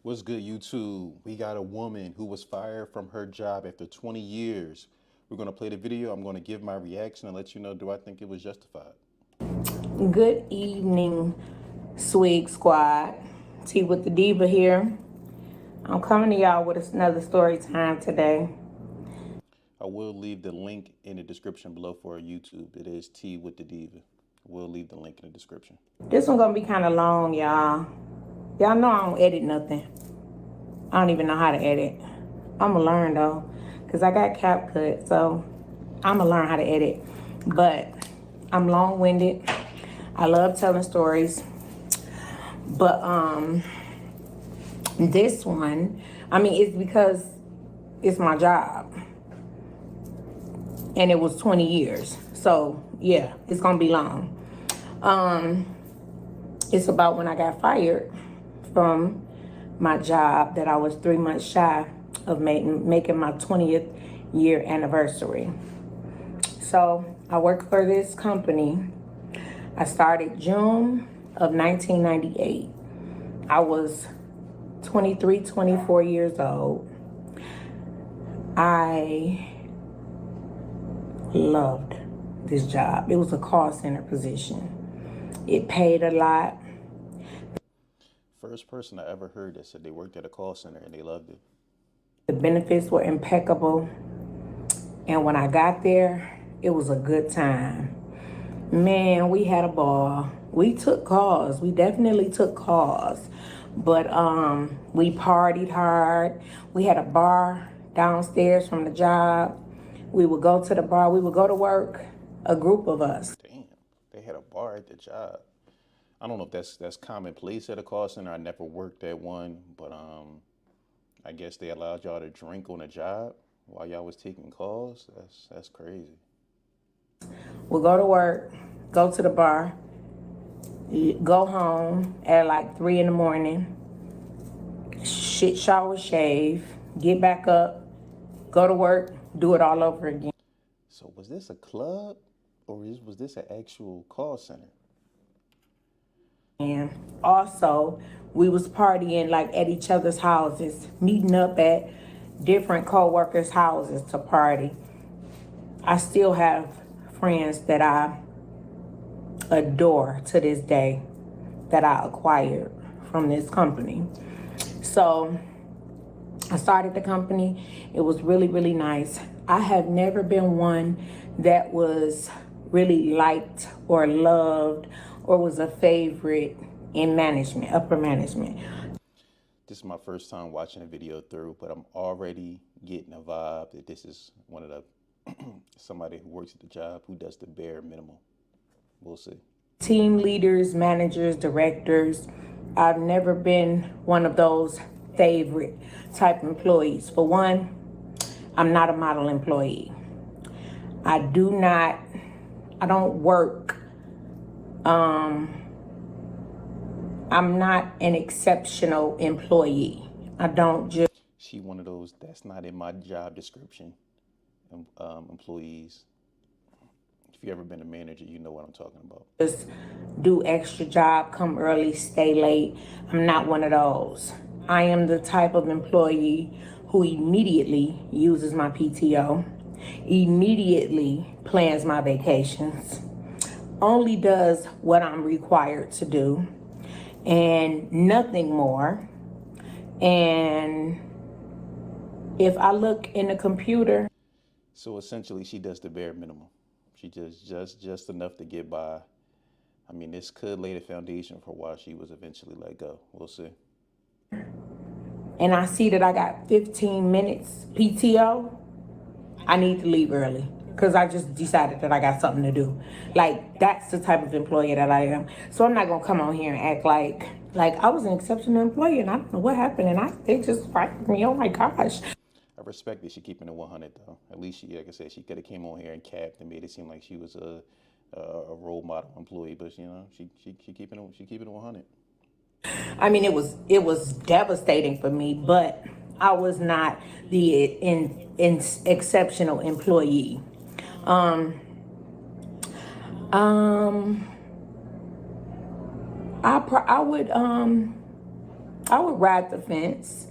What's good, YouTube? We got a woman who was fired from her job after 20 years. We're going to play the video. I'm going to give my reaction and let you know, do I think it was justified? Good evening, Swig Squad. T with the Diva here. I'm coming to y'all with another story time today. I will leave the link in the description below for our YouTube. It is T with the Diva. We'll leave the link in the description. This one's gonna be kind of long, y'all. Y'all know I don't edit nothing. I don't even know how to edit. I'ma learn though, cause I got CapCut, so I'ma learn how to edit. But I'm long-winded. I love telling stories. But this one, it's because it's my job. And it was 20 years. So yeah, it's gonna be long. It's about when I got fired from my job that I was 3 months shy of making my 20th year anniversary. So I worked for this company. I started June of 1998. I was 23, 24 years old. I loved this job. It was a call center position. It paid a lot. First person I ever heard that said they worked at a call center and they loved it. The benefits were impeccable. And when I got there, it was a good time. Man, we had a ball. We took calls. We definitely took calls. But we partied hard. We had a bar downstairs from the job. We would go to the bar. We would go to work, a group of us. Damn, they had a bar at the job. I don't know if that's commonplace at a call center. I never worked at one, but I guess they allowed y'all to drink on the job while y'all was taking calls. That's crazy. We'll go to work, go to the bar, go home at like 3 in the morning, shower, shave, get back up, go to work, do it all over again. So was this a club or was this an actual call center? And also, we was partying like at each other's houses, meeting up at different co-workers' houses to party. I still have friends that I adore to this day that I acquired from this company. So I started the company. It was really, really nice. I have never been one that was really liked or loved or was a favorite in management, upper management. This is my first time watching a video through, but I'm already getting a vibe that this is one of the somebody who works at the job who does the bare minimum. We'll see. Team leaders, managers, directors. I've never been one of those favorite type employees. For one, I'm not a model employee. I don't work. I'm not an exceptional employee. I don't just She one of those that's not in my job description employees. If you ever been a manager, you know what I'm talking about. just do extra job, come early, stay late. I'm not one of those. I am the type of employee who immediately uses my PTO, immediately plans my vacations, only does what I'm required to do, and nothing more. And if I look in the computer, So essentially, she does the bare minimum. She just enough to get by. I mean, this could lay the foundation for why she was eventually let go. We'll see. and I see that I got 15 minutes PTO, I need to leave early because I just decided that I got something to do. Like, that's the type of employee that I am. So I'm not gonna come on here and act like I was an exceptional employee and I don't know what happened and they just fired me. Oh my gosh. I respect that she keeping it 100 though. At least she, like I said, she could have came on here and capped and made it seem like she was a role model employee, but you know, she keeping it 100. It was devastating for me, but I was not the exceptional employee. Um, um, I would I would ride the fence.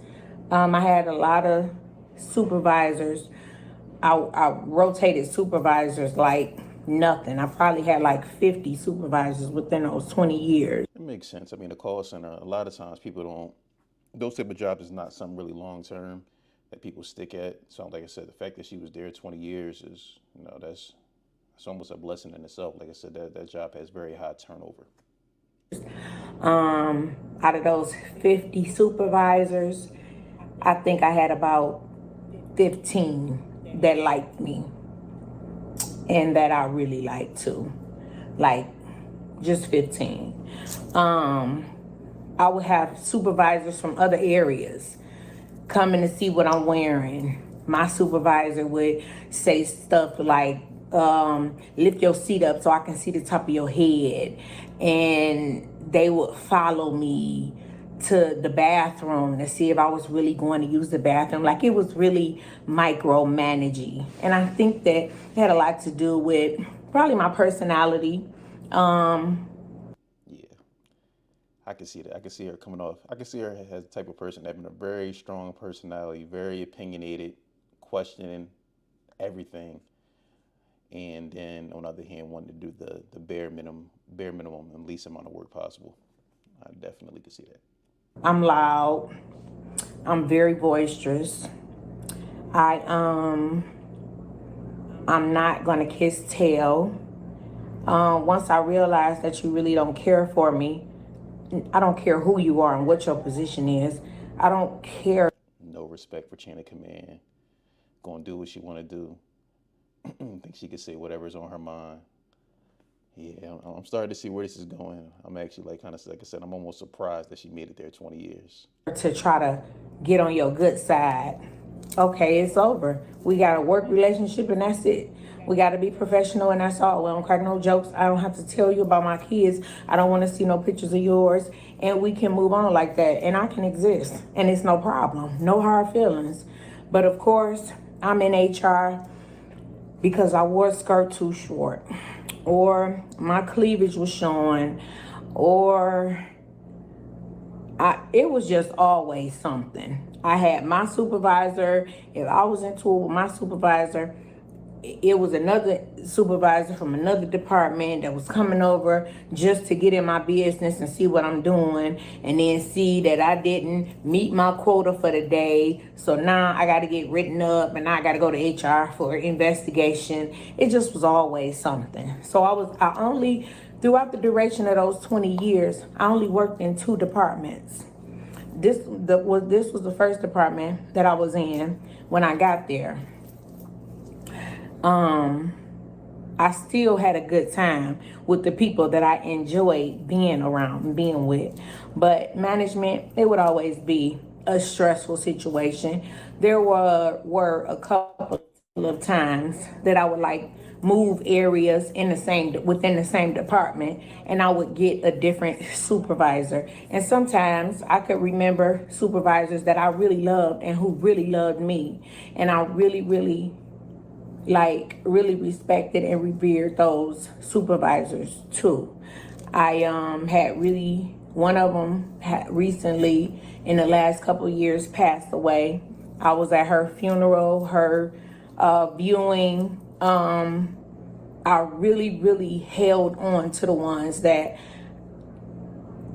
I had a lot of supervisors. I rotated supervisors like nothing. I probably had like 50 supervisors within those 20 years. It makes sense. I mean, the call center, a lot of times people don't, those type of jobs is not something really long term that people stick at. So, like I said, the fact that she was there 20 years is, that's almost a blessing in itself. Like I said, that job has very high turnover. Out of those 50 supervisors, I think I had about 15 that liked me and that I really liked too. Like just 15. Um, I would have supervisors from other areas coming to see what I'm wearing. My supervisor would say stuff like, lift your seat up so I can see the top of your head. And they would follow me to the bathroom to see if I was really going to use the bathroom. Like it was really micromanaging. And I think that it had a lot to do with probably my personality. Um, Yeah, I can see that. I can see her coming off. I can see her as the type of person having a very strong personality, very opinionated, questioning everything, and then on the other hand, wanting to do the bare minimum, and least amount of work possible. I definitely could see that. I'm loud. I'm very boisterous. I I'm not gonna kiss tail. Once I realize that you really don't care for me, I don't care who you are and what your position is. I don't care. No respect for chain of command. Gonna do what she want to do. Think she could say whatever's on her mind. Yeah, I'm starting to see where this is going. I'm actually like kind of like I said, I'm almost surprised that she made it there 20 years. To try to get on your good side. Okay, it's over. We got a work relationship and that's it. We got to be professional and that's all. We don't crack no jokes. I don't have to tell you about my kids. I don't want to see no pictures of yours. And we can move on like that. And I can exist. And it's no problem. No hard feelings. But of course, I'm in HR because I wore a skirt too short. Or my cleavage was showing. Or it was just always something. I had my supervisor. If I was into it with my supervisor, it was another supervisor from another department that was coming over just to get in my business and see what I'm doing, and then see that I didn't meet my quota for the day. So now I got to get written up and I got to go to HR for investigation. It just was always something. So I only, throughout the duration of those 20 years, I only worked in 2 departments. This was the first department that I was in when I got there. I still had a good time with the people that I enjoyed being around and being with. But management, it would always be a stressful situation. There were a couple of times that I would like move areas in the same within the same department, and I would get a different supervisor. And sometimes I could remember supervisors that I really loved and who really loved me, and I really respected and revered those supervisors too. I had really one of them had recently in the last couple of years passed away. I was at her funeral, her viewing. I really held on to the ones that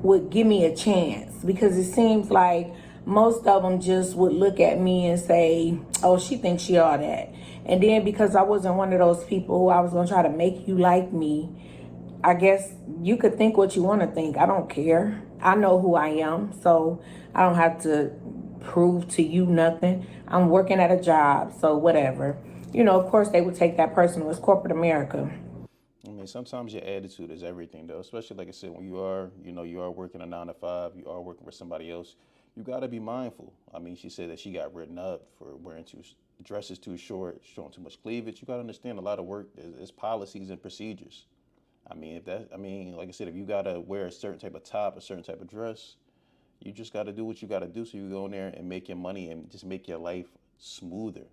would give me a chance, because it seems like most of them just would look at me and say, oh, she thinks she all that. And then because I wasn't one of those people who I was going to try to make you like me, I guess you could think what you want to think. I don't care. I know who I am, so I don't have to prove to you nothing. I'm working at a job, so whatever. Of course they would take that personal. It's corporate America. I mean, sometimes your attitude is everything, though. Especially like I said, when you are working a 9 to 5, you are working for somebody else. You got to be mindful. I mean, she said that she got written up for wearing dresses too short, showing too much cleavage. You got to understand a lot of work is policies and procedures. Like I said, if you got to wear a certain type of top, a certain type of dress, you just got to do what you got to do so you go in there and make your money and just make your life smoother.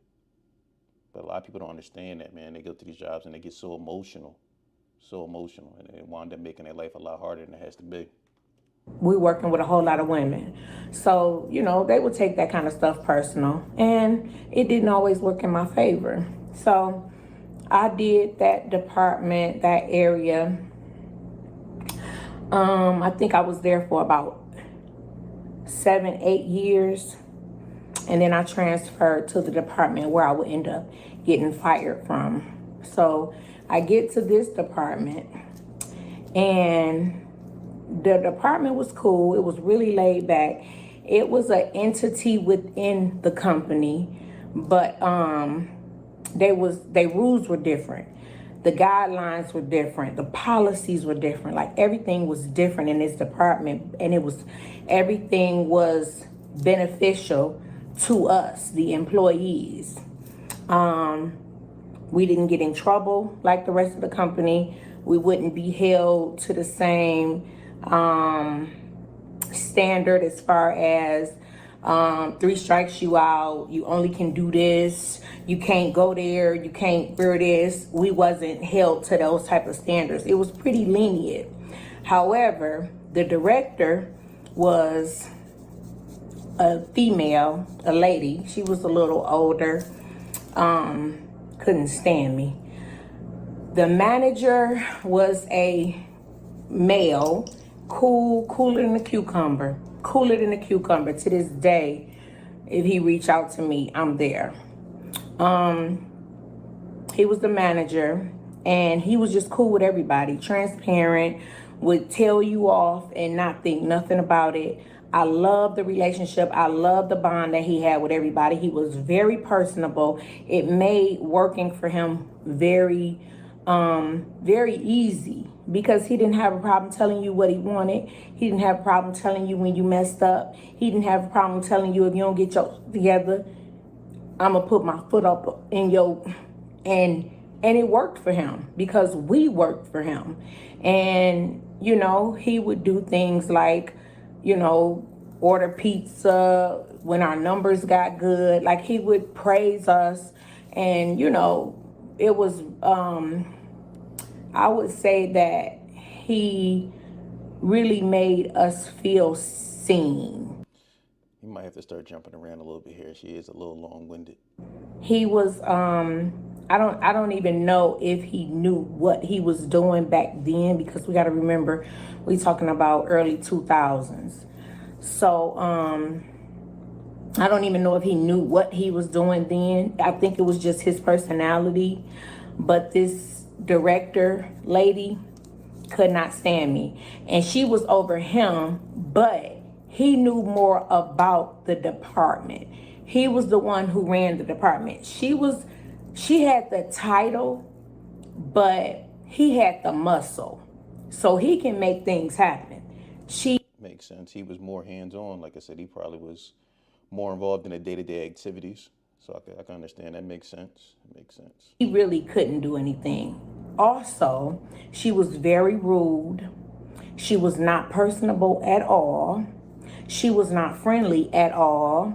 But a lot of people don't understand that, man. They go to these jobs and they get so emotional, and it wind up making their life a lot harder than it has to be. we working with a whole lot of women. So, they would take that kind of stuff personal. And it didn't always work in my favor. So I did that department, that area. I think I was there for about 7, 8 years. And then I transferred to the department where I would end up getting fired from. So I get to this department, and the department was cool. It was really laid back. It was an entity within the company, but their rules were different. The guidelines were different. The policies were different. Like, everything was different in this department, and everything was beneficial to us, the employees. We didn't get in trouble like the rest of the company. We wouldn't be held to the same standard as far as 3 strikes you out, you only can do this, you can't go there, you can't wear this. We wasn't held to those type of standards. It was pretty lenient. However, the director was a female, a lady. She was a little older. Couldn't stand me. The manager was a male, cooler than a cucumber. Cooler than a cucumber. To this day, if he reach out to me, I'm there. He was the manager, and he was just cool with everybody. Transparent, would tell you off and not think nothing about it. I love the relationship. I love the bond that he had with everybody. He was very personable. It made working for him very easy, because he didn't have a problem telling you what he wanted. He didn't have a problem telling you when you messed up. He didn't have a problem telling you, if you don't get your together, I'm gonna put my foot up in your, and it worked for him because we worked for him. And he would do things like, order pizza when our numbers got good. Like, he would praise us, and it was I would say that he really made us feel seen. You might have to start jumping around a little bit here. She is a little long-winded. He was I don't even know if he knew what he was doing back then, because we got to remember we talking about early 2000s. So I don't even know if he knew what he was doing then. I think it was just his personality. But this director lady could not stand me, and she was over him, but he knew more about the department. He was the one who ran the department. She had the title, but he had the muscle, so he can make things happen. Makes sense. He was more hands-on. Like I said, he probably was more involved in the day-to-day activities. So I can understand. That makes sense. It makes sense. He really couldn't do anything. Also, she was very rude. She was not personable at all. She was not friendly at all.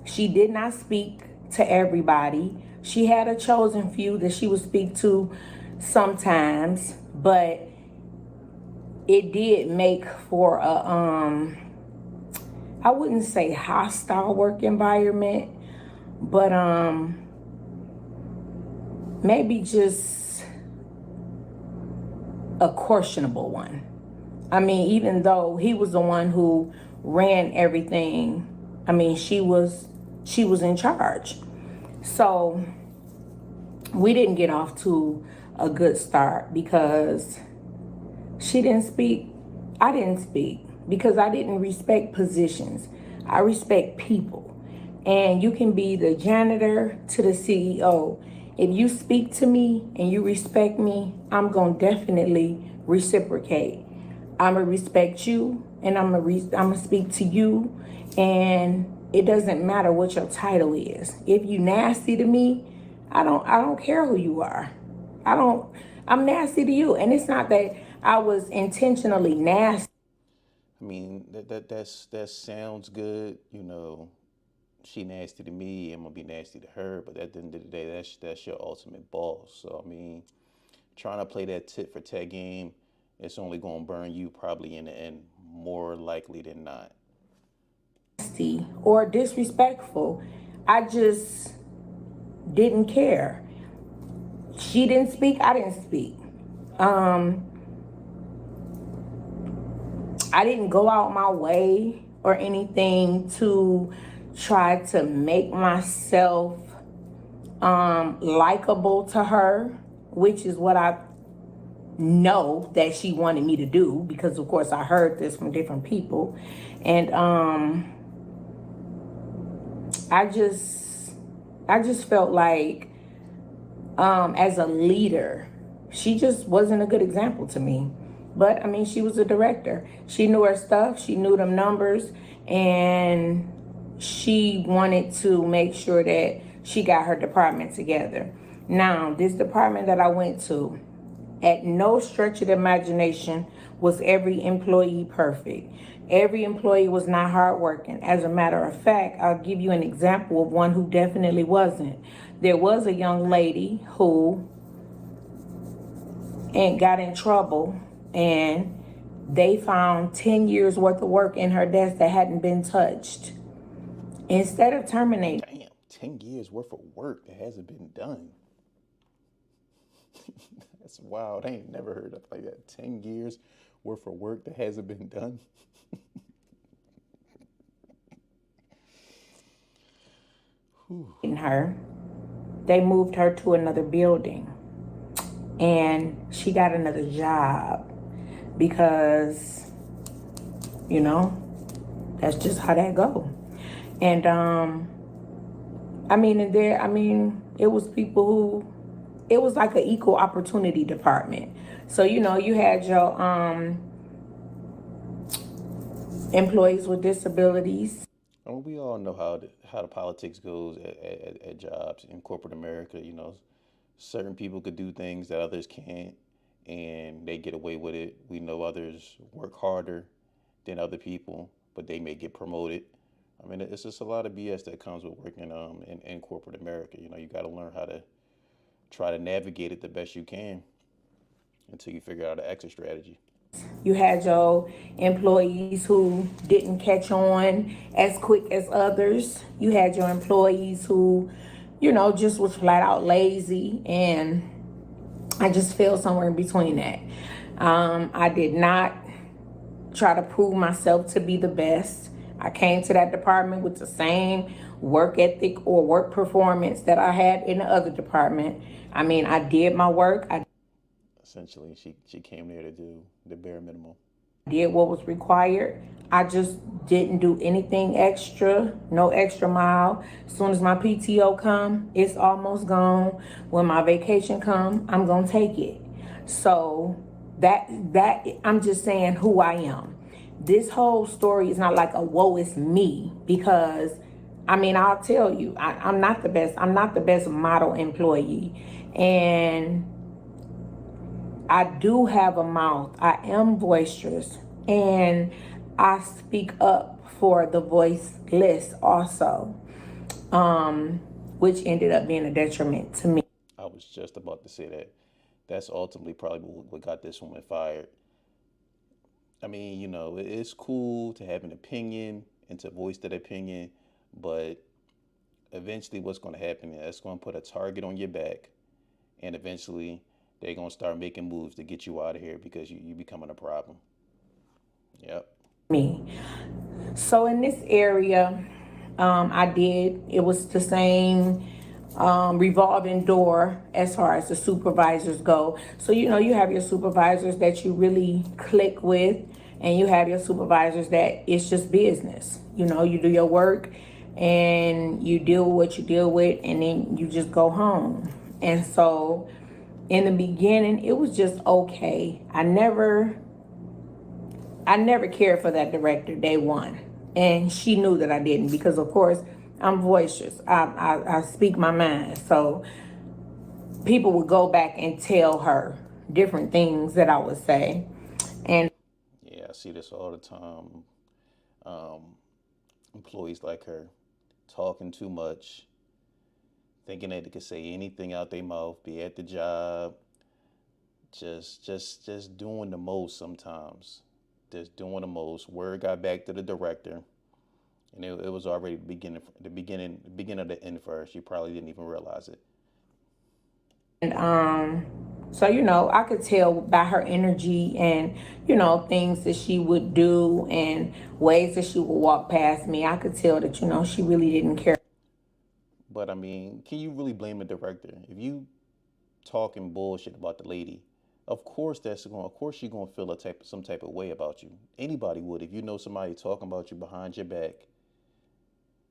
She did not speak to everybody. She had a chosen few that she would speak to sometimes, but it did make for a I wouldn't say hostile work environment, but maybe just a questionable one. I mean, even though he was the one who ran everything, I mean, she was in charge. So we didn't get off to a good start, because she didn't speak. I didn't speak, because I didn't respect positions. I respect people. And you can be the janitor to the CEO. If you speak to me and you respect me, I'm going to definitely reciprocate. I'm going to respect you, and I'm going to speak to you. And it doesn't matter what your title is. If you nasty to me, I don't care who you are. I'm nasty to you. And it's not that I was intentionally nasty. I mean, that sounds good. She nasty to me, I'm gonna be nasty to her. But at the end of the day, that's your ultimate boss. So I mean, trying to play that tit for tat game, it's only going to burn you probably in the end, more likely than not. Nasty or disrespectful. I just didn't care. She didn't speak, I didn't speak. Um, I didn't go out my way or anything to try to make myself likable to her, which is what I know that she wanted me to do, because of course I heard this from different people. And I just I just felt like as a leader, she just wasn't a good example to me. But I mean, she was a director. She knew her stuff. She knew them numbers, and she wanted to make sure that she got her department together. Now, this department that I went to, at no stretch of the imagination was every employee perfect. Every employee was not hardworking. As a matter of fact, I'll give you an example of one who definitely wasn't. There was a young lady who got in trouble, and they found 10 years worth of work in her desk that hadn't been touched. Instead of terminating, Damn, 10 years worth of work that hasn't been done. That's wild. I ain't never heard of like that. 10 years worth of work that hasn't been done. her, they moved her to another building, and she got another job because, you know, that's just how that go. And I mean, and there, I mean, it was people who, it was like an equal opportunity department. So, you know, you had your employees with disabilities. And we all know how the politics goes at jobs in corporate America. You know, certain people could do things that others can't, and they get away with it. We know others work harder than other people, but they may get promoted. I mean, it's just a lot of BS that comes with working in corporate America. You know, you got to learn how to try to navigate it the best you can until you figure out an exit strategy. You had your employees who didn't catch on as quick as others. You had your employees who, you know, just was flat out lazy. And I just fell somewhere in between that. I did not try to prove myself to be the best. I came to that department with the same work ethic or work performance that I had in the other department. I mean, I did my work. I Essentially, she came there to do the bare minimum. did what was required. I just didn't do anything extra, no extra mile. As soon as my PTO come, it's almost gone. When my vacation come, I'm gonna take it. So that I'm just saying who I am. This whole story is not like a woe is me, because I mean, I'll tell you, I'm not the best. I'm not the best model employee, and I do have a mouth. I am boisterous, and I speak up for the voiceless also, which ended up being a detriment to me. I was just about to say that. That's ultimately probably what got this woman fired. I mean, you know, it's cool to have an opinion and to voice that opinion, but eventually what's going to happen is it's going to put a target on your back, and eventually they're going to start making moves to get you out of here because you becoming a problem. Yep. Me. So in this area, it was the same revolving door as far as the supervisors go. So, you know, you have your supervisors that you really click with, and you have your supervisors that it's just business. You know, you do your work and you deal with what you deal with, and then you just go home. And so in the beginning, it was just okay. I never cared for that director day one. And she knew that I didn't, because of course I'm voiceless. I speak my mind. So people would go back and tell her different things that I would say. And Yeah, I see this all the time. Um, Employees like her talking too much, thinking that they could say anything out their mouth, be at the job, just doing the most sometimes. Just doing the most. Word got back to the director, and it was already the beginning of the end for her. She probably didn't even realize it. And so I could tell by her energy and things that she would do and ways that she would walk past me. I could tell that she really didn't care. But I mean, can you really blame the director if you talking bullshit about the lady? Of course of course she's gonna feel some type of way about you. Anybody would if you know somebody talking about you behind your back.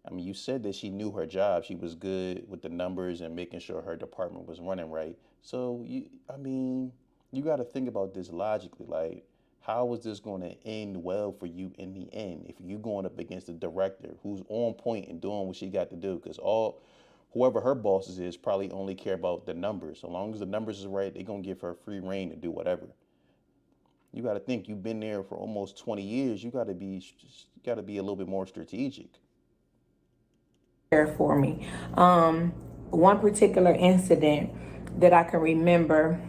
I mean, you said that she knew her job. She was good with the numbers and making sure her department was running right. So I mean, you got to think about this logically. Like, how is this going to end well for you in the end if you going up against the director who's on point and doing what she got to do? Because whoever her bosses is probably only care about the numbers. So long as the numbers is right, they're gonna give her free reign to do whatever. You got to think you've been there for almost 20 years. You got to be a little bit more strategic. There for me. One particular incident that I can remember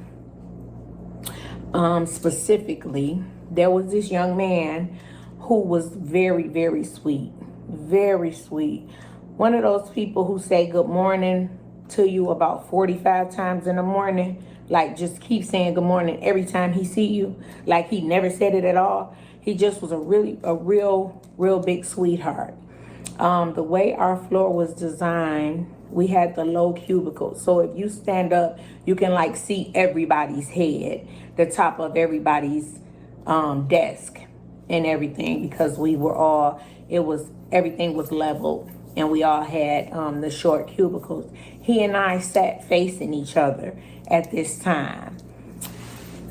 specifically, there was this young man who was very, very sweet, very sweet. One of those people who say good morning to you about 45 times in the morning, like just keep saying good morning every time he see you, like he never said it at all. He just was a real big sweetheart. The way our floor was designed, we had the low cubicles. So if you stand up, you can like see everybody's head, the top of everybody's desk and everything because everything was leveled and we all had the short cubicles. He and I sat facing each other at this time.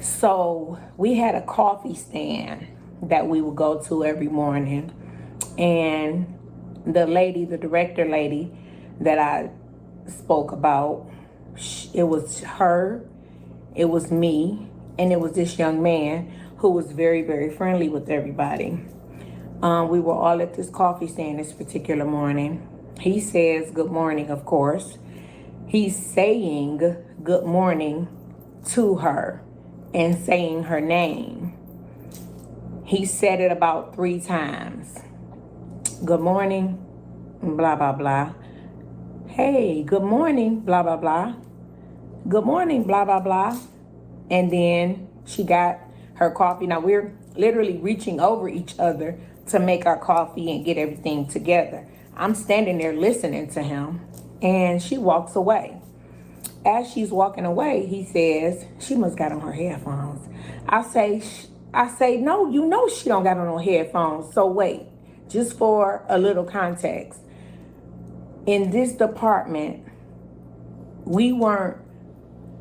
So we had a coffee stand that we would go to every morning. And the director lady that I spoke about, it was her, it was me, and it was this young man who was very, very friendly with everybody. We were all at this coffee stand this particular morning. He says good morning, of course. He's saying good morning to her and saying her name. He said it about 3 times. Good morning, blah, blah, blah. Hey, good morning, blah, blah, blah. Good morning, blah, blah, blah. And then she got her coffee. Now we're literally reaching over each other to make our coffee and get everything together. I'm standing there listening to him, and she walks away. As she's walking away, he says, she must got on her headphones. I say, no, she don't got on her headphones. So wait, just for a little context. In this department, we weren't,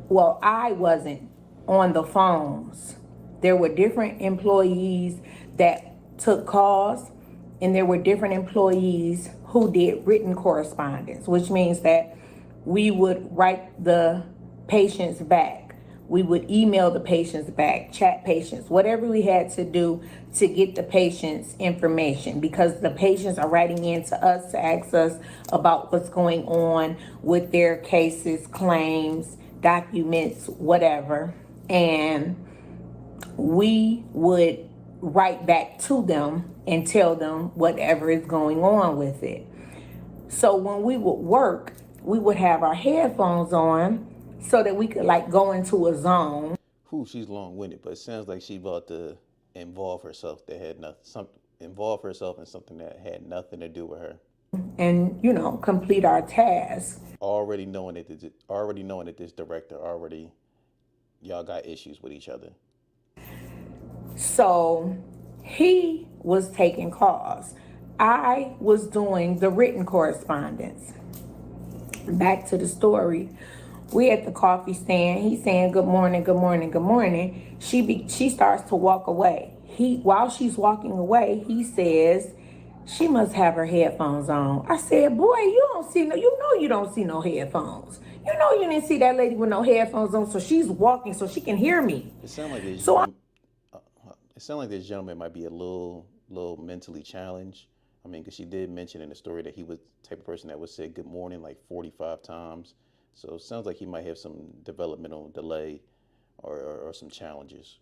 well, I wasn't on the phones. There were different employees that took calls, and there were different employees who did written correspondence, which means that we would write the patients back. We would email the patients back, chat patients, whatever we had to do to get the patient's information, because the patients are writing in to us to ask us about what's going on with their cases, claims, documents, whatever. And we would write back to them and tell them whatever is going on with it. So when we would work, we would have our headphones on so that we could like go into a zone. Who she's long-winded, but it sounds like she about to involve herself that had nothing, involve herself in something that had nothing to do with her. And complete our task. Already knowing that this director already y'all got issues with each other. So he was taking calls. I was doing the written correspondence. Back to the story. We at the coffee stand. He's saying good morning, good morning, good morning. She starts to walk away. While she's walking away, he says she must have her headphones on. I said, boy, you don't see no headphones. You didn't see that lady with no headphones on, so she's walking so she can hear me. It sounds like this So I, gentleman. It sounds like this gentleman might be a little mentally challenged. I mean, because she did mention in the story that he was the type of person that would say good morning like 45 times. So it sounds like he might have some developmental delay. or some challenges?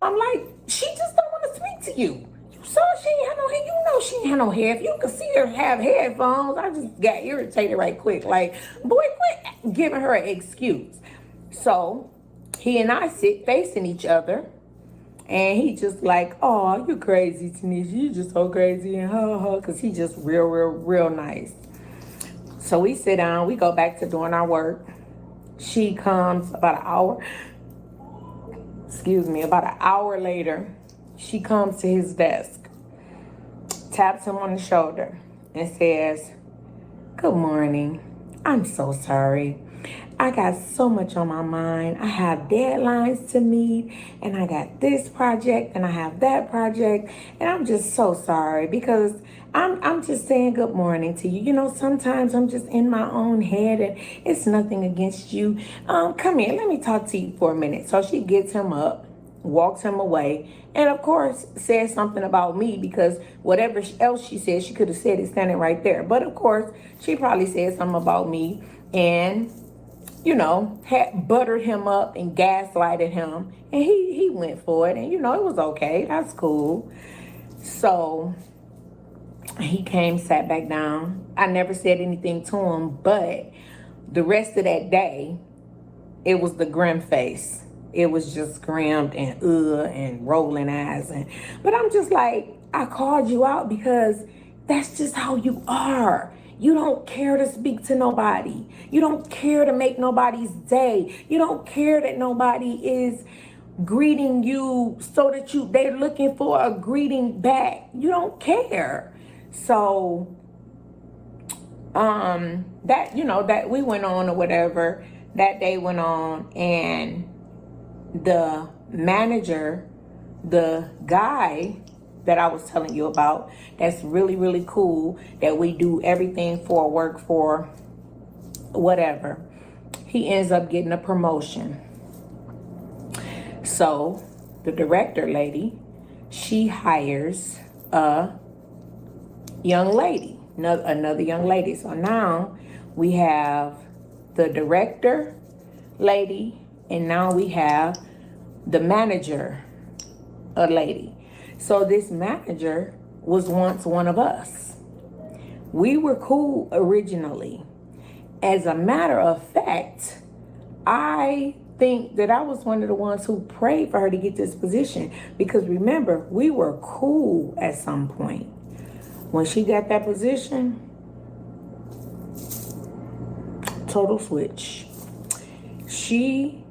I'm like, she just don't want to speak to you. You saw she ain't had no hair. You know she ain't had no hair. If you could see her have headphones, I just got irritated right quick. Like, boy, quit giving her an excuse. So he and I sit facing each other. And he just like, oh, you crazy, Tanisha. You just so crazy. And ha ha. Because he just real nice. So we sit down. We go back to doing our work. She comes about an hour later. She comes to his desk, taps him on the shoulder, and says, good morning. I'm so sorry. I got so much on my mind. I have deadlines to meet, and I got this project, and I have that project, and I'm just so sorry because I'm just saying good morning to you. You know, sometimes I'm just in my own head, and it's nothing against you. Come here, let me talk to you for a minute. So she gets him up, walks him away, and of course says something about me because whatever else she said, she could have said it standing right there. But of course, she probably said something about me and, you know, had buttered him up and gaslighted him. And he went for it. And, you know, it was okay. That's cool. So he came, sat back down. I never said anything to him, but the rest of that day, it was the grim face. It was just grimmed and rolling eyes. But I'm just like, I called you out because that's just how you are. You don't care to speak to nobody. You don't care to make nobody's day. You don't care that nobody is greeting you so that they're looking for a greeting back. You don't care. So that, you know, that we went on or whatever, that day went on, and the manager, the guy that I was telling you about, that's really cool, that we do everything for, work for, whatever, he ends up getting a promotion. So the director lady, she hires a young lady, another young lady. So now we have the director lady, and now we have the manager, a lady. So this manager was once one of us. We were cool originally. As a matter of fact, I think that I was one of the ones who prayed for her to get this position, because remember, we were cool at some point. When she got that position, total switch. She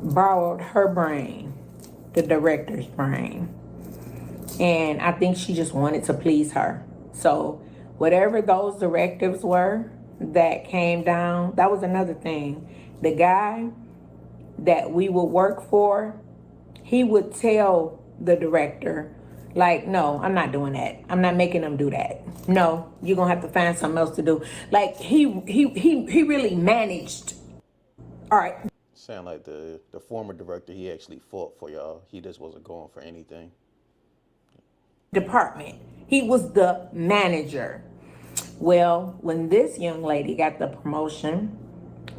borrowed her brain, the director's brain. And I think she just wanted to please her. So whatever those directives were that came down, that was another thing. The guy that we would work for, he would tell the director, like, no, I'm not doing that. I'm not making them do that. No, you're gonna have to find something else to do. Like he really managed. All right. Sound like the former director, he actually fought for y'all. He just wasn't going for anything. Department. He was the manager. Well, when this young lady got the promotion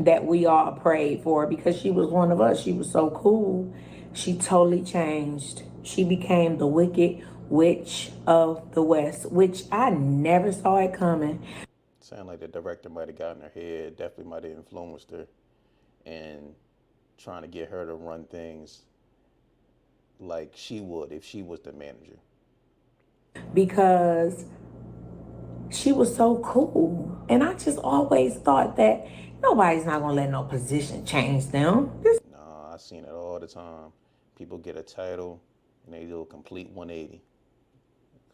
that we all prayed for, because she was one of us, she was so cool, she totally changed. She became the Wicked Witch of the West, which I never saw it coming. Sound like the director might have gotten her head, definitely might have influenced her, and trying to get her to run things like she would if she was the manager. Because she was so cool. And I just always thought that nobody's not gonna let no position change them. Nah, I seen it all the time. People get a title and they do a complete 180.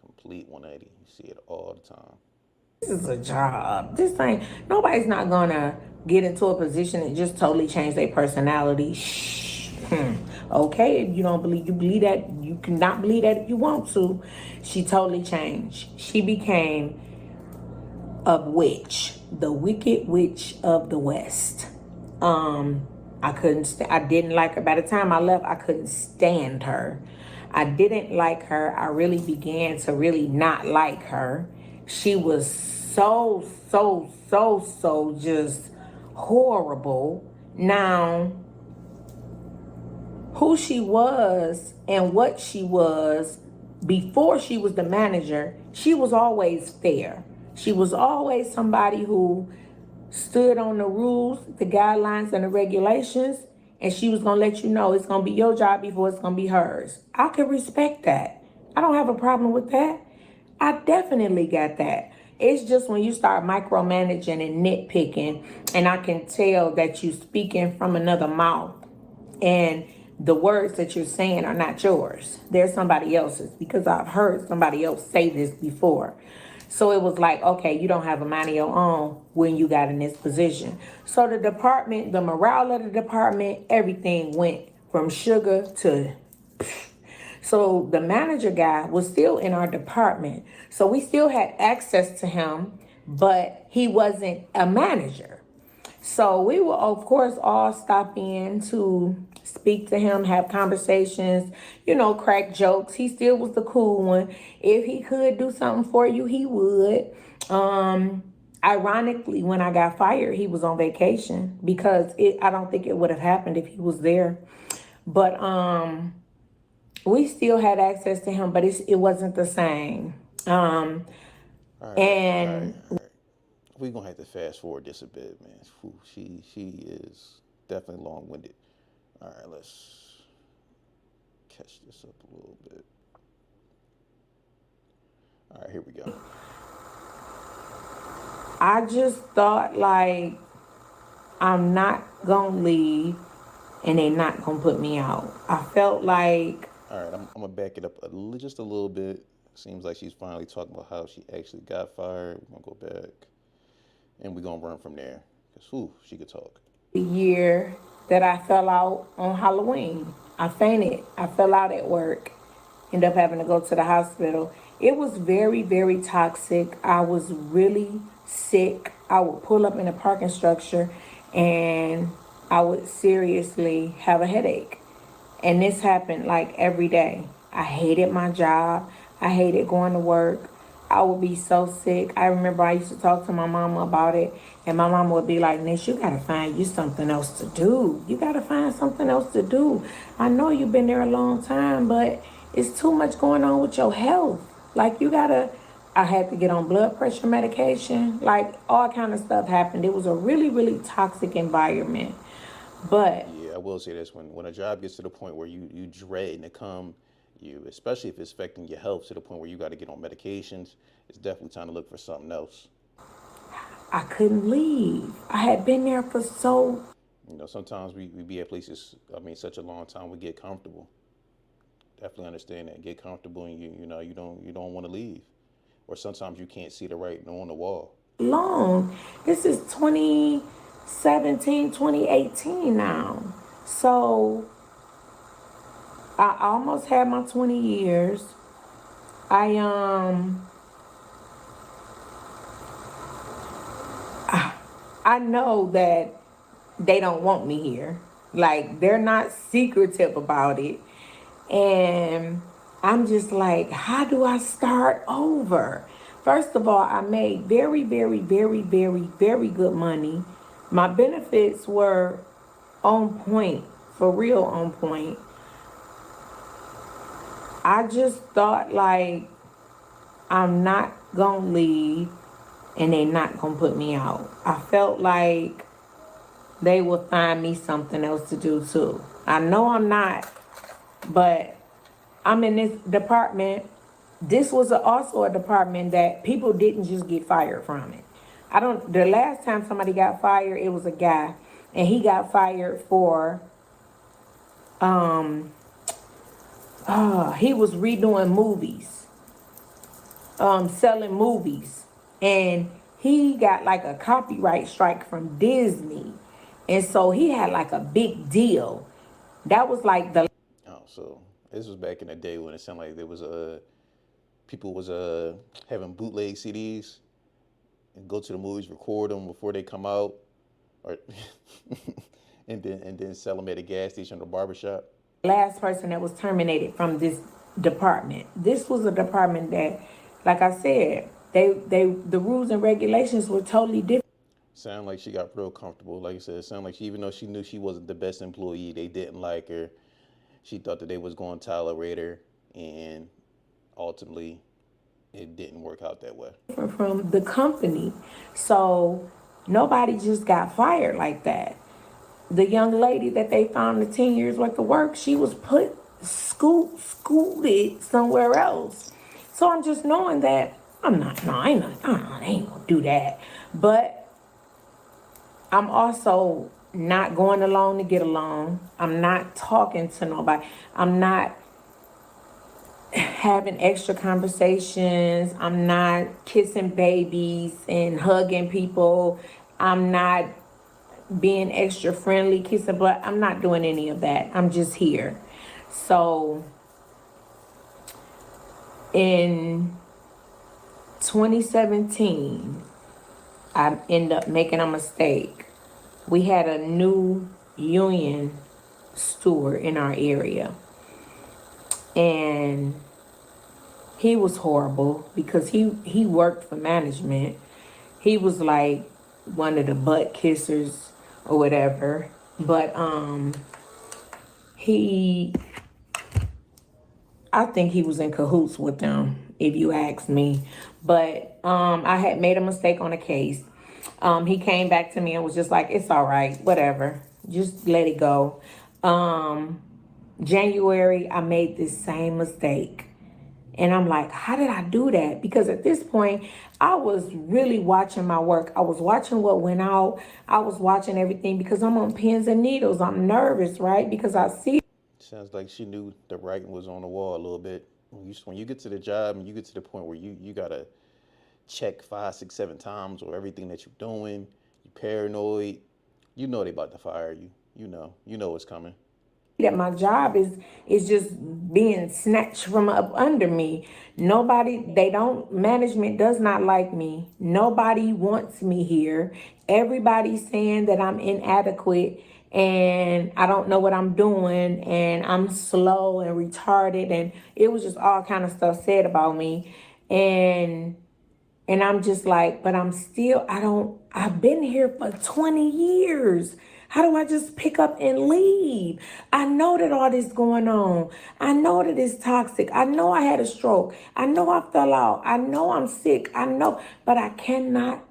Complete 180. You see it all the time. This is a job. This ain't, nobody's not gonna get into a position and just totally change their personality. Shh. Okay, if you don't believe, you believe that, you cannot believe that if you want to. She totally changed. She became a witch, the Wicked Witch of the West. I didn't like her. By the time I left, I couldn't stand her. I didn't like her. I really began to really not like her. She was so just horrible. Now, who she was and what she was before she was the manager, she was always fair. She was always somebody who stood on the rules, the guidelines, and the regulations, and she was gonna let you know it's gonna be your job before it's gonna be hers. I could respect that. I don't have a problem with that. I definitely got that. It's just when you start micromanaging and nitpicking, and I can tell that you speaking from another mouth, and the words that you're saying are not yours. They're somebody else's, because I've heard somebody else say this before. So it was like, okay, you don't have a mind of your own when you got in this position. So the department, the morale of the department, everything went from sugar to. So the manager guy was still in our department. So we still had access to him, but he wasn't a manager. So we will, of course, all stop in to speak to him, have conversations, crack jokes. He still was the cool one. If he could do something for you, he would. Ironically, when I got fired, he was on vacation because I don't think it would have happened if he was there. But we still had access to him, but it wasn't the same. All right, all right, And all right. We're gonna have to fast forward this a bit, man. Whew, she is definitely long winded. All right, let's catch this up a little bit. All right, here we go. I just thought, like, I'm not gonna leave and they not gonna put me out. I felt like All right, I'm gonna back it up just a little bit. Seems like she's finally talking about how she actually got fired. We're gonna go back and we're gonna run from there. Cause whew, she could talk. the year that I fell out on Halloween. I fainted. I fell out at work. Ended up having to go to the hospital. It was very, very toxic. I was really sick. I would pull up in a parking structure and I would seriously have a headache. And this happened like every day. I hated my job. I hated going to work. I would be so sick. I remember I used to talk to my mama about it, and my mama would be like, Nish, you gotta find you something else to do. You gotta find something else to do. I know you've been there a long time, but it's too much going on with your health. Like, you gotta. I had to get on blood pressure medication. Like, all kind of stuff happened. It was a really, really toxic environment. But Yeah, I will say this: when a job gets to the point where you dread to come, you especially if it's affecting your health to the point where you got to get on medications, it's definitely time to look for something else. I couldn't leave. I had been there for so. Sometimes we be at places. I mean, such a long time we get comfortable. Definitely understand that. Get comfortable, and you don't want to leave, or sometimes you can't see the writing on the wall. Long. This is 2017, 2018 now. So I almost had my 20 years. I I know that they don't want me here. Like, they're not secretive about it. And I'm just like, how do I start over? First of all, I made very, very, very, very, very good money. My benefits were on point, for real on point. I just thought, like, I'm not gonna leave and they not gonna put me out. I felt like they will find me something else to do too. I know I'm not, but I'm in this department. This was also a department that people didn't just get fired from it. I don't. The last time somebody got fired, it was a guy, and he got fired for um. He was redoing movies, selling movies, and he got like a copyright strike from Disney, and so he had like a big deal. That was like the Oh, so this was back in the day when it sounded like there was people was having bootleg CDs and go to the movies, record them before they come out, or and then sell them at a gas station or barbershop. last person that was terminated from this department. This was a department that, like I said, the rules and regulations were totally different. Sound like she got real comfortable. Like I said, it sounded like even though she knew she wasn't the best employee, they didn't like her. She thought that they was going to tolerate her, and ultimately, it didn't work out that way. From the company. So nobody just got fired like that. The young lady that they found the 10 years worth of work, she was scooted somewhere else. So I'm just knowing that I'm not, no, I ain't, not, I ain't gonna do that. But I'm also not going along to get along. I'm not talking to nobody. I'm not having extra conversations. I'm not kissing babies and hugging people. I'm not being extra friendly, kissing blood. I'm not doing any of that. I'm just here. So in 2017, I ended up making a mistake. We had a new union steward in our area, and he was horrible because he worked for management. He was like one of the butt kissers or whatever. But he I think he was in cahoots with them, if you ask me. But I had made a mistake on a case. He came back to me and was just like, it's all right, whatever. Just let it go. January, I made this same mistake. And I'm like, how did I do that? Because at this point, I was really watching my work. I was watching what went out. I was watching everything because I'm on pins and needles. I'm nervous, right? Because I see. Sounds like she knew the writing was on the wall a little bit. When you get to the job and you get to the point where you gotta check 5, 6, 7 times or everything that you're doing, you paranoid, you know they about to fire you. You know what's coming. That my job is just being snatched from up under me. Nobody, they don't, management does not like me. Nobody wants me here. Everybody's saying that I'm inadequate and I don't know what I'm doing and I'm slow and retarded, and it was just all kind of stuff said about me. And I'm just like, but I've been here for 20 years. How do I just pick up and leave? I know that all this going on. I know that it's toxic. I know I had a stroke. I know I fell out. I know I'm sick. I know, but I cannot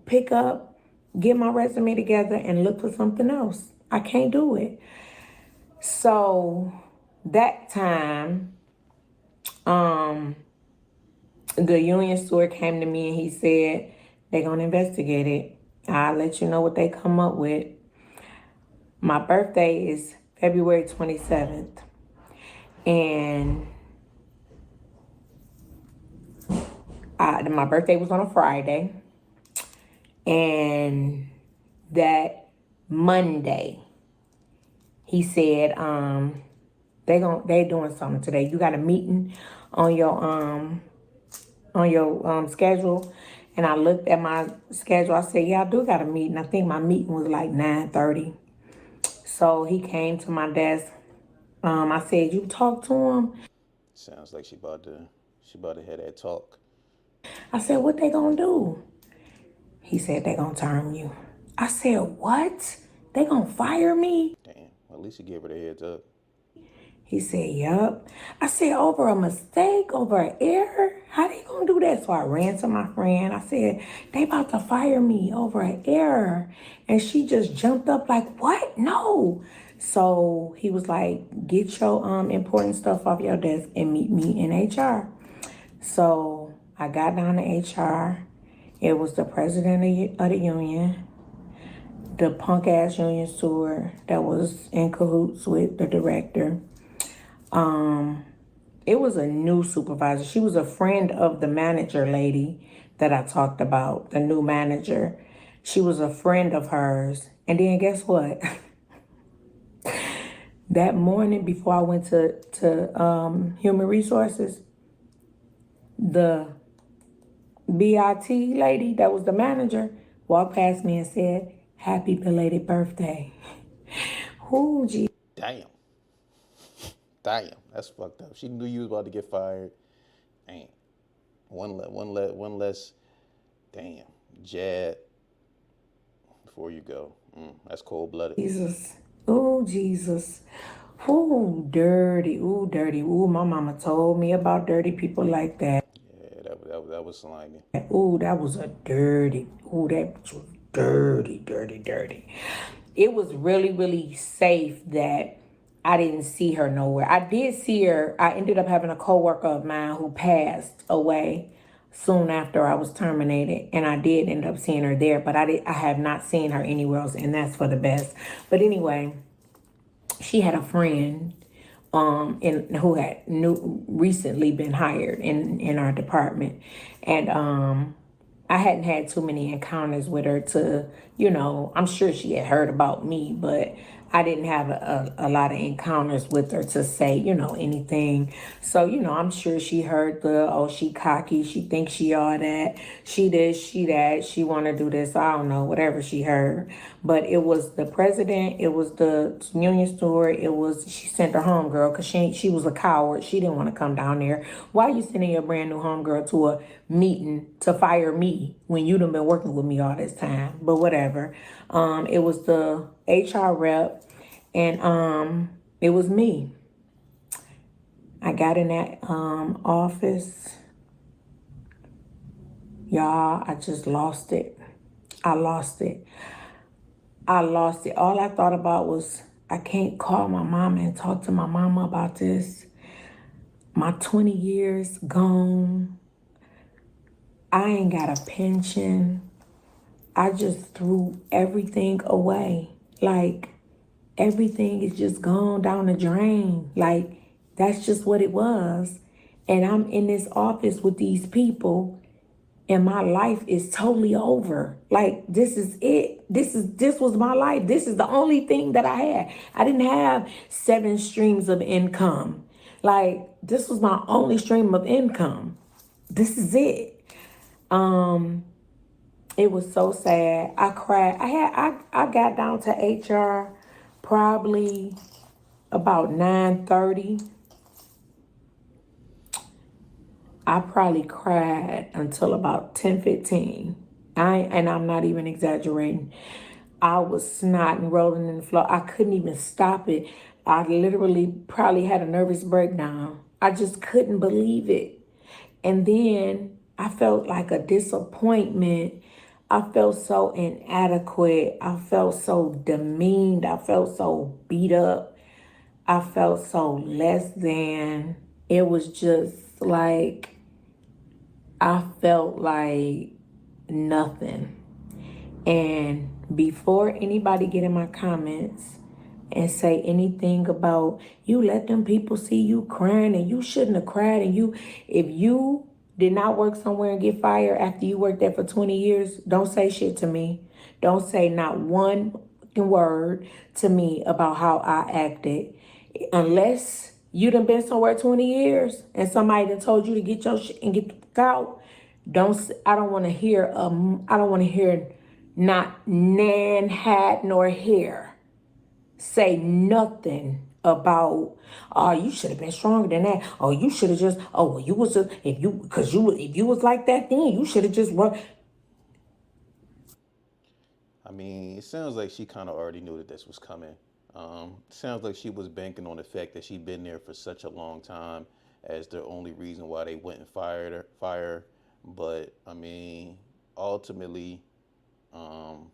pick up, get my resume together and look for something else. I can't do it. So that time, the union steward came to me and he said, they're going to investigate it. I'll let you know what they come up with. My birthday is February 27th. And my birthday was on a Friday. And that Monday, he said, they doing something today. You got a meeting on your schedule. And I looked at my schedule. I said, yeah, I do got a meeting. I think my meeting was like 9:30. So he came to my desk. I said, you talk to him? Sounds like she about to have that talk. I said, what they gonna do? He said, they gonna term you. I said, what? They gonna fire me? Damn. Well, at least he gave her the heads up. He said, yup. I said, over a mistake, over an error? How they gonna do that? So I ran to my friend. I said, they about to fire me over an error. And she just jumped up like, what? No. So he was like, get your important stuff off your desk and meet me in HR. So I got down to HR. It was the president of the union, the punk ass union steward that was in cahoots with the director. It was a new supervisor. She was a friend of the manager lady that I talked about, the new manager. She was a friend of hers. And then guess what? That morning before I went to human resources, the BIT lady that was the manager walked past me and said, happy belated birthday. Who, gee. Damn. Damn. That's fucked up. She knew you was about to get fired. Damn. One less. Damn. Jab before you go. That's cold blooded. Jesus. Oh, Jesus. Ooh, dirty. Ooh, dirty. Ooh, my mama told me about dirty people like that. Yeah, that was slimy. Ooh, that was a dirty. Ooh, that was dirty, dirty, dirty. It was really, really safe that I didn't see her nowhere. I did see her. I ended up having a coworker of mine who passed away soon after I was terminated, and I did end up seeing her there. But I have not seen her anywhere else, and that's for the best. But anyway, she had a friend in who had recently been hired in our department, and I hadn't had too many encounters with her to, I'm sure she had heard about me, but I didn't have a lot of encounters with her to say, anything. So, I'm sure she heard she cocky, she thinks she all that, she this, she that, she want to do this, I don't know, whatever she heard. But it was the president, it was the union steward, she sent her homegirl because she was a coward. She didn't want to come down there. Why are you sending your brand new homegirl to a meeting to fire me when you done been working with me all this time? But whatever. It was the HR rep, and it was me. I got in that office. Y'all, I just lost it. I lost it. I lost it. All I thought about was I can't call my mama and talk to my mama about this. My 20 years gone. I ain't got a pension. I just threw everything away. Like, everything is just gone down the drain. Like, that's just what it was. And I'm in this office with these people, and my life is totally over. Like, this is it. This was my life. This is the only thing that I had. I didn't have 7 streams of income. Like, this was my only stream of income. This is it. It was so sad. I cried. I got down to HR probably about 9:30. I probably cried until about 10:15. I'm not even exaggerating. I was snotting, rolling in the floor. I couldn't even stop it. I literally probably had a nervous breakdown. I just couldn't believe it. And then I felt like a disappointment. I felt so inadequate. I felt so demeaned. I felt so beat up. I felt so less than. It was just like, I felt like nothing. And before anybody get in my comments and say anything about you let them people see you crying and you shouldn't have cried, and if you did not work somewhere and get fired after you worked there for 20 years, don't say shit to me. Don't say not one word to me about how I acted. Unless you done been somewhere 20 years and somebody done told you to get your shit and get the fuck out. I don't want to hear, I don't want to hear not nan, hat, nor hair say nothing about, oh, you should have been stronger than that. Oh, you should have just, oh, well, you was just, if you was like that then, you should have just run. I mean, it sounds like she kind of already knew that this was coming. Sounds like she was banking on the fact that she'd been there for such a long time as the only reason why they went and fire. But I mean, ultimately, um,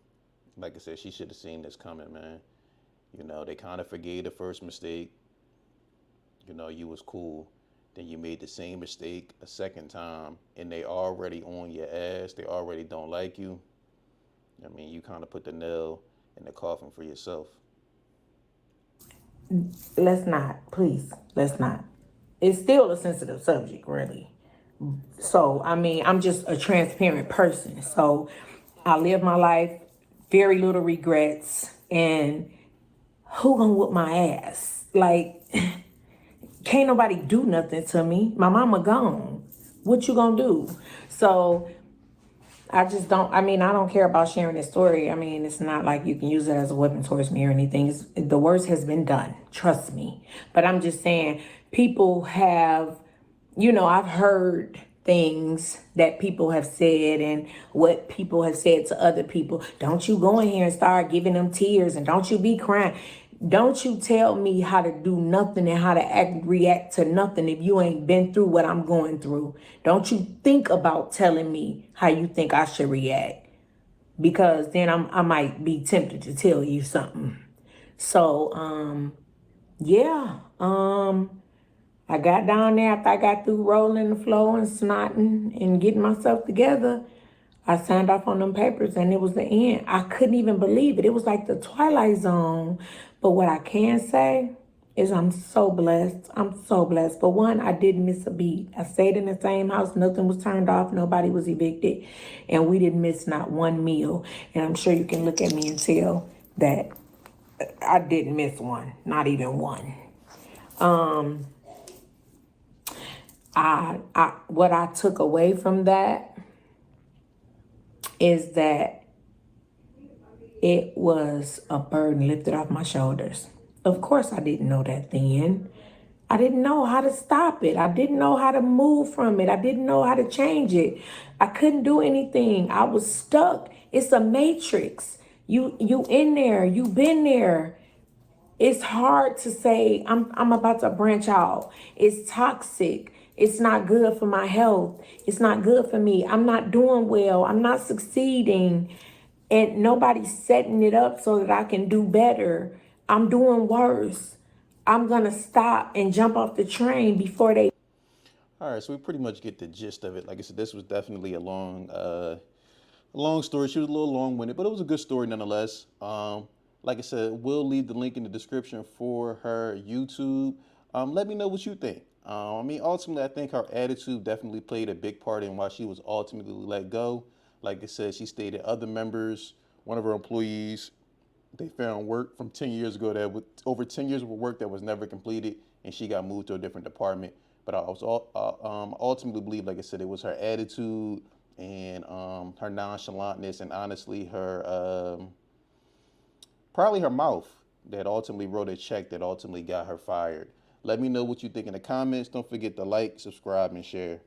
like I said, she should have seen this coming, man. They kind of forgave the first mistake. You was cool. Then you made the same mistake a second time, and they already on your ass. They already don't like you. I mean, you kind of put the nail in the coffin for yourself. Let's not, please, let's not. It's still a sensitive subject, really. So, I mean, I'm just a transparent person. So, I live my life, very little regrets, and who gonna whoop my ass? Like, can't nobody do nothing to me. My mama gone. What you gonna do? So, I don't care about sharing this story. I mean, it's not like you can use it as a weapon towards me or anything. The worst has been done. Trust me. But I'm just saying, people have, I've heard things that people have said and what people have said to other people. Don't you go in here and start giving them tears, and don't you be crying. Don't you tell me how to do nothing and how to react to nothing if you ain't been through what I'm going through. Don't you think about telling me how you think I should react, because then I might be tempted to tell you something. So, yeah, I got down there after I got through rolling the floor and snotting and getting myself together. I signed off on them papers and it was the end. I couldn't even believe it. It was like the Twilight Zone. But what I can say is I'm so blessed. I'm so blessed. For one, I didn't miss a beat. I stayed in the same house. Nothing was turned off. Nobody was evicted. And we didn't miss not one meal. And I'm sure you can look at me and tell that I didn't miss one. Not even one. What I took away from that is that it was a burden lifted off my shoulders. Of course, I didn't know that then. I didn't know how to stop it. I didn't know how to move from it. I didn't know how to change it. I couldn't do anything. I was stuck. It's a matrix. You in there. You been there. It's hard to say I'm about to branch out. It's toxic. It's not good for my health. It's not good for me. I'm not doing well. I'm not succeeding. And nobody's setting it up so that I can do better. I'm doing worse. I'm going to stop and jump off the train before they. All right, so we pretty much get the gist of it. Like I said, this was definitely a long story. She was a little long-winded, but it was a good story nonetheless. Like I said, we'll leave the link in the description for her YouTube. Let me know what you think. I mean, ultimately, I think her attitude definitely played a big part in why she was ultimately let go. Like I said, she stated other members, one of her employees, they found work from 10 years ago that with over 10 years of work that was never completed, and she got moved to a different department. But I also ultimately believe, like I said, it was her attitude and her nonchalantness, and honestly, her probably her mouth that ultimately wrote a check that ultimately got her fired. Let me know what you think in the comments. Don't forget to like, subscribe, and share.